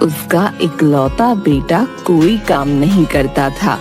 उसका इकलौता बेटा कोई काम नहीं करता था।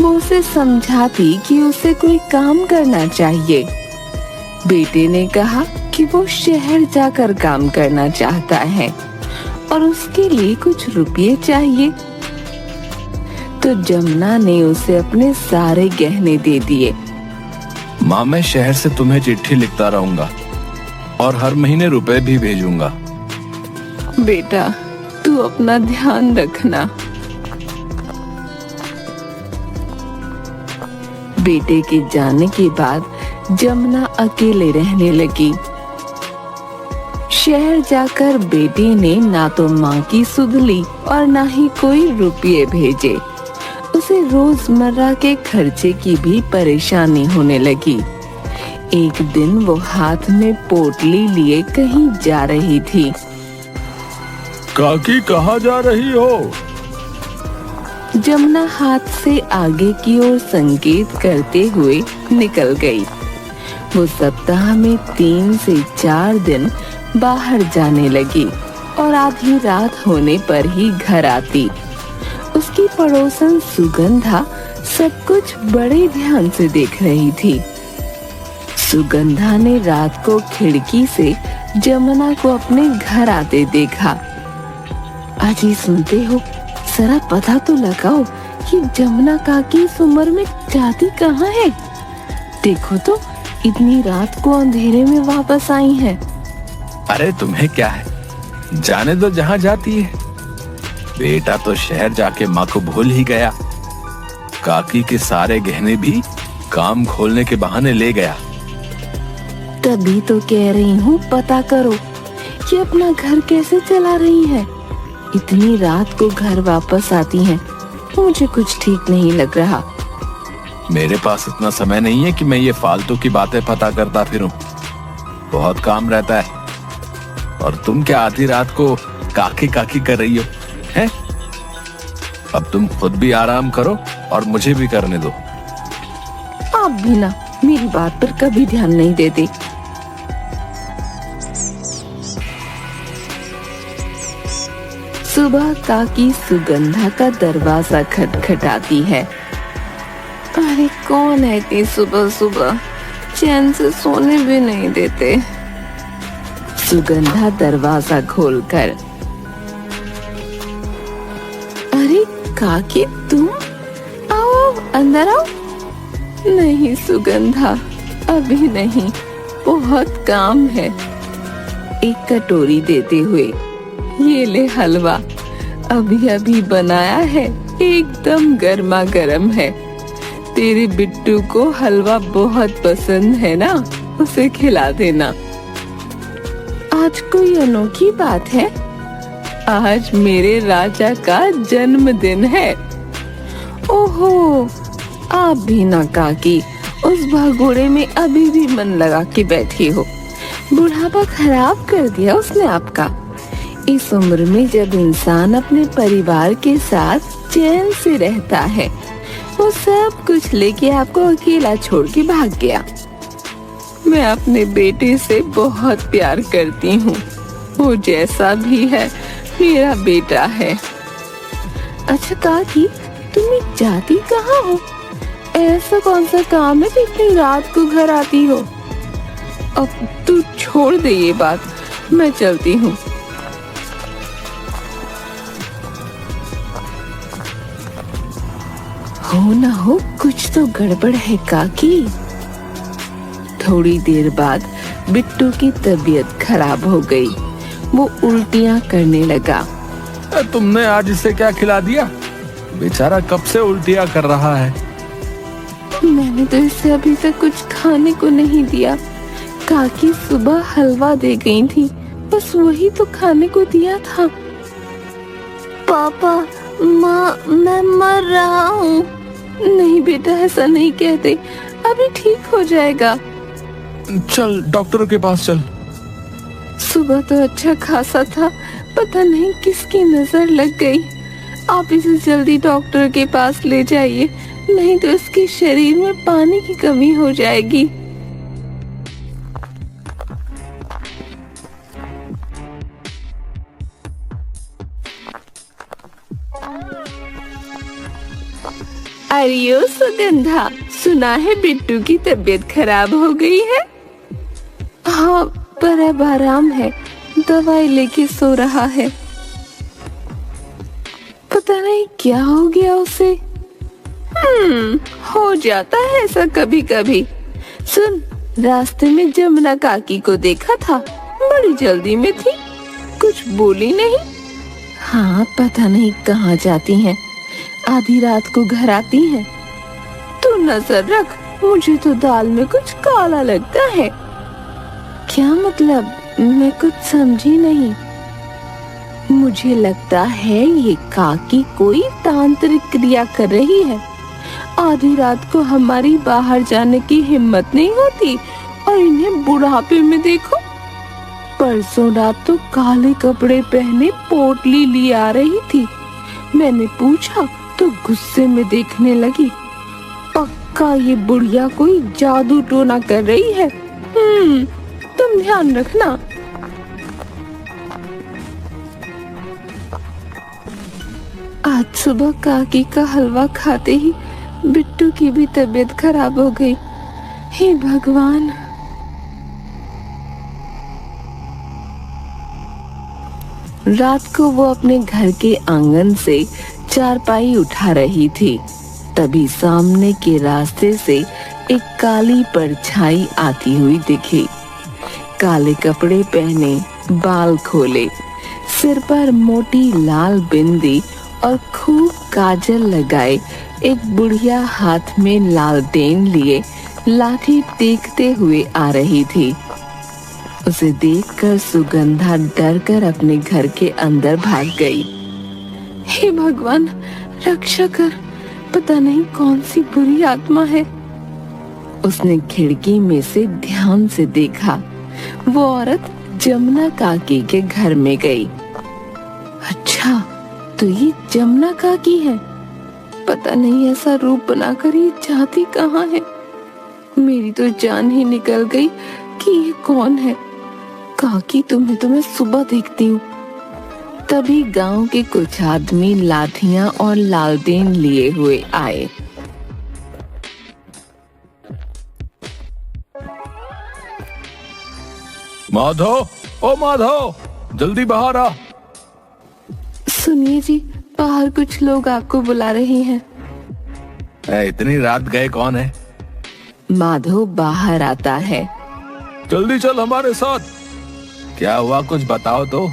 वो उसे समझाती कि उसे कोई काम करना चाहिए। बेटे ने कहा कि वो शहर जाकर काम करना चाहता है और उसके लिए कुछ रुपये चाहिए। तो जमुना ने उसे अपने सारे गहने दे दिए। माँ, मैं शहर से तुम्हें चिट्ठी लिखता रहूंगा और हर महीने रुपए भी भेजूंगा। बेटा, तू अपना ध्यान रखना। बेटे के जाने के बाद जमुना अकेले रहने लगी। शहर जाकर बेटे ने ना तो माँ की सुध ली और ना ही कोई रुपये भेजे। उसे रोजमर्रा के खर्चे की भी परेशानी होने लगी। एक दिन वो हाथ में पोटली लिए कहीं जा रही थी। काकी, कहाँ जा रही हो? जमुना हाथ से आगे की ओर संकेत करते हुए निकल गई। वो सप्ताह में 3 से 4 दिन बाहर जाने लगी और आधी रात होने पर ही घर आती। उसकी पड़ोसन सुगंधा सब कुछ बड़े ध्यान से देख रही थी। सुगंधा ने रात को खिड़की से जमुना को अपने घर आते देखा। अजी, सुनते हो? जरा पता तो लगाओ कि जमुना काकी इस उम्र में जाती कहाँ है। देखो तो, इतनी रात को अंधेरे में वापस आई है। अरे तुम्हें क्या है, जाने दो जहाँ जाती है। बेटा तो शहर जाके माँ को भूल ही गया। काकी के सारे गहने भी काम खोलने के बहाने ले गया। तभी तो कह रही हूँ, पता करो कि अपना घर कैसे चला रही है। इतनी रात को घर वापस आती हैं, मुझे कुछ ठीक नहीं लग रहा। मेरे पास इतना समय नहीं है कि मैं ये फालतू की बातें पता करता फिरूं। बहुत काम रहता है। और तुम क्या आधी रात को काकी काकी कर रही हो, हैं? अब तुम खुद भी आराम करो और मुझे भी करने दो। आप भी ना मेरी बात पर कभी ध्यान नहीं देते। सुबह काकी सुगंधा का दरवाजा खटखटाती है। अरे कौन है इतनी सुबह सुबह, चैन से सोने भी नहीं देते। सुगंधा दरवाजा खोलकर, अरे काकी, तुम आओ, अंदर आओ। नहीं सुगंधा, अभी नहीं, बहुत काम है। एक कटोरी देते हुए, ये ले हलवा, अभी अभी बनाया है, एकदम गर्मा गर्म है। तेरे बिट्टू को हलवा बहुत पसंद है ना, उसे खिला देना। आज कोई अनोखी बात है। आज मेरे राजा का जन्मदिन है। ओहो, आप भी ना काकी उस भगोड़े में अभी भी मन लगा के बैठी हो। बुढ़ापा खराब कर दिया उसने आपका। इस उम्र में जब इंसान अपने परिवार के साथ चैन से रहता है, वो सब कुछ लेके आपको अकेला छोड़ के भाग गया। मैं अपने बेटे से बहुत प्यार करती हूँ। वो जैसा भी है मेरा बेटा है। अच्छा काकी, तुम जाती कहाँ हो? ऐसा कौन सा काम है कि इतनी रात को घर आती हो? अब तू छोड़ दे ये बात, मैं चलती हूँ। हो ना हो, कुछ तो गड़बड़ है काकी। थोड़ी देर बाद बिट्टू की तबीयत खराब हो गई। वो उल्टियाँ करने लगा। तुमने आज इसे क्या खिला दिया? बेचारा कब से उल्टियाँ कर रहा है। मैंने तो इसे अभी तक कुछ खाने को नहीं दिया। काकी सुबह हलवा दे गई थी, बस वही तो खाने को दिया था। पापा, माँ, मैं मर रहा हूँ। नहीं बेटा, ऐसा नहीं कहते, अभी ठीक हो जाएगा। चल डॉक्टर के पास चल। सुबह तो अच्छा खासा था, पता नहीं किसकी नजर लग गई। आप इसे जल्दी डॉक्टर के पास ले जाइए, नहीं तो इसके शरीर में पानी की कमी हो जाएगी। अरे ओ सुगंधा, सुना है बिट्टू की तबीयत खराब हो गई है। हाँ, पर अब आराम है, दवाई लेके सो रहा है। पता नहीं क्या हो गया उसे। हो जाता है ऐसा कभी कभी। सुन, रास्ते में जमुना काकी को देखा था, बड़ी जल्दी में थी, कुछ बोली नहीं। हाँ, पता नहीं कहाँ जाती हैं, आधी रात को घर आती हैं। तू नजर रख, मुझे तो दाल में कुछ काला लगता है। क्या मतलब? मैं कुछ समझी नहीं। मुझे लगता है ये काकी कोई तांत्रिक क्रिया कर रही है। आधी रात को हमारी बाहर जाने की हिम्मत नहीं होती, और इन्हें बुढ़ापे में देखो। परसों रात तो काले कपड़े पहने पोटली लिए आ रही थी। मैंने पूछा तो गुस्से में देखने लगी। पक्का ये बुढ़िया कोई जादू टोना कर रही है। तुम ध्यान रखना। आज सुबह काकी का हलवा खाते ही बिट्टू की भी तबीयत खराब हो गई। हे भगवान। रात को वो अपने घर के आंगन से चारपाई उठा रही थी, तभी सामने के रास्ते से एक काली परछाई आती हुई दिखी। काले कपड़े पहने, बाल खोले, सिर पर मोटी लाल बिंदी और खूब काजल लगाए एक बुढ़िया हाथ में लालटेन लिए लाठी टेकते हुए आ रही थी। उसे देखकर सुगंधा डर कर अपने घर के अंदर भाग गई। हे भगवान, रक्षा कर, पता नहीं कौन सी बुरी आत्मा है। उसने खिड़की में से ध्यान से देखा। वो औरत जमुना काकी के घर में गई। अच्छा, तो ये जमुना काकी है। पता नहीं ऐसा रूप बनाकर ये जाती कहाँ है। मेरी तो जान ही निकल गई कि ये कौन है। काकी, तुम्हें तो मैं सुबह देखती हूँ। तभी गांव के कुछ आदमी लाठियां और लालटेन लिए हुए आए। माधव, ओ माधव, जल्दी बाहर आ। सुनिए जी, बाहर कुछ लोग आपको बुला रहे हैं। इतनी रात गए कौन है? माधव बाहर आता है। जल्दी चल हमारे साथ। क्या हुआ, कुछ बताओ तो।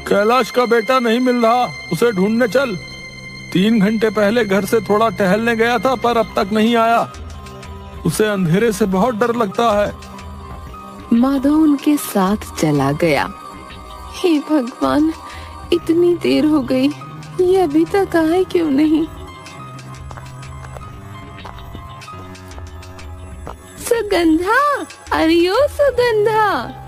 कैलाश का बेटा नहीं मिल रहा, उसे ढूंढने चल। 3 घंटे पहले घर से थोड़ा टहलने गया था, पर अब तक नहीं आया। उसे अंधेरे से बहुत डर लगता है। माधव उनके साथ चला गया। हे भगवान, इतनी देर हो गई, ये अभी तक आए क्यों नहीं? सुगंधा, अरे ओ सुगंधा।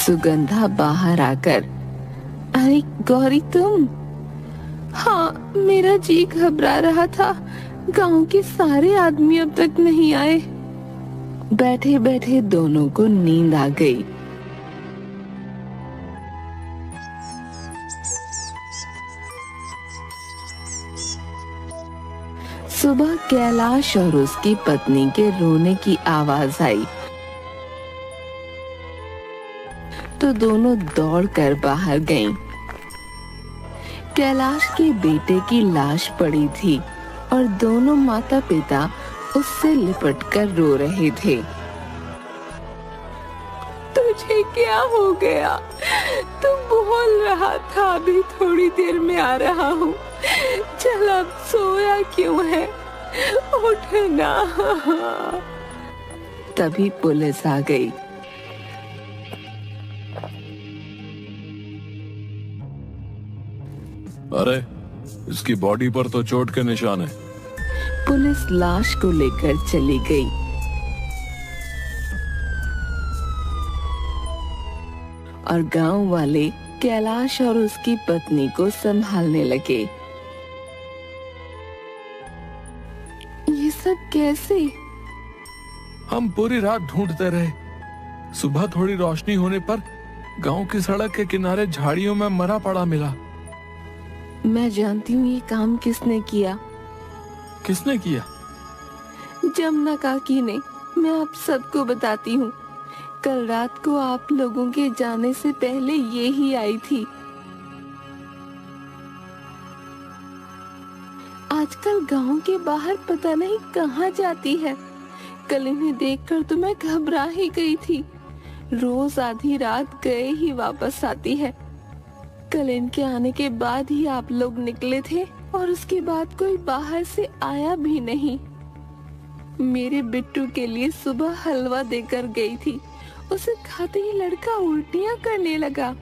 सुगंधा बाहर आकर, अरे गौरी तुम? हाँ, मेरा जी घबरा रहा था। गांव के सारे आदमी अब तक नहीं आए। बैठे बैठे दोनों को नींद आ गई। सुबह कैलाश और उसकी पत्नी के रोने की आवाज आई, तो दोनों दौड़कर बाहर गईं। कैलाश के बेटे की लाश पड़ी थी और दोनों माता पिता उससे लिपटकर रो रहे थे। तुझे क्या हो गया? तू बोल रहा था अभी थोड़ी देर में आ रहा हूँ। चल, अब सोया क्यों है? उठना। तभी पुलिस आ गई। अरे, इसकी बॉडी पर तो चोट के निशान है। पुलिस लाश को लेकर चली गई। और गांव वाले कैलाश और उसकी पत्नी को संभालने लगे। ये सब कैसे? हम पूरी रात ढूंढते रहे। सुबह थोड़ी रोशनी होने पर गांव की सड़क के किनारे झाड़ियों में मरा पड़ा मिला। मैं जानती हूँ ये काम किसने किया। किसने किया? जमुना काकी ने। मैं आप सबको बताती हूँ। कल रात को आप लोगों के जाने से पहले ये ही आई थी। आजकल गांव के बाहर पता नहीं कहाँ जाती है। कल इन्हें देखकर तो मैं घबरा ही गई थी। रोज आधी रात गए ही वापस आती है। कल इनके आने के बाद ही आप लोग निकले थे और उसके बाद कोई बाहर से आया भी नहीं। मेरे बिट्टू के लिए सुबह हलवा देकर गई थी। उसे खाते ही लड़का उल्टियां करने लगा।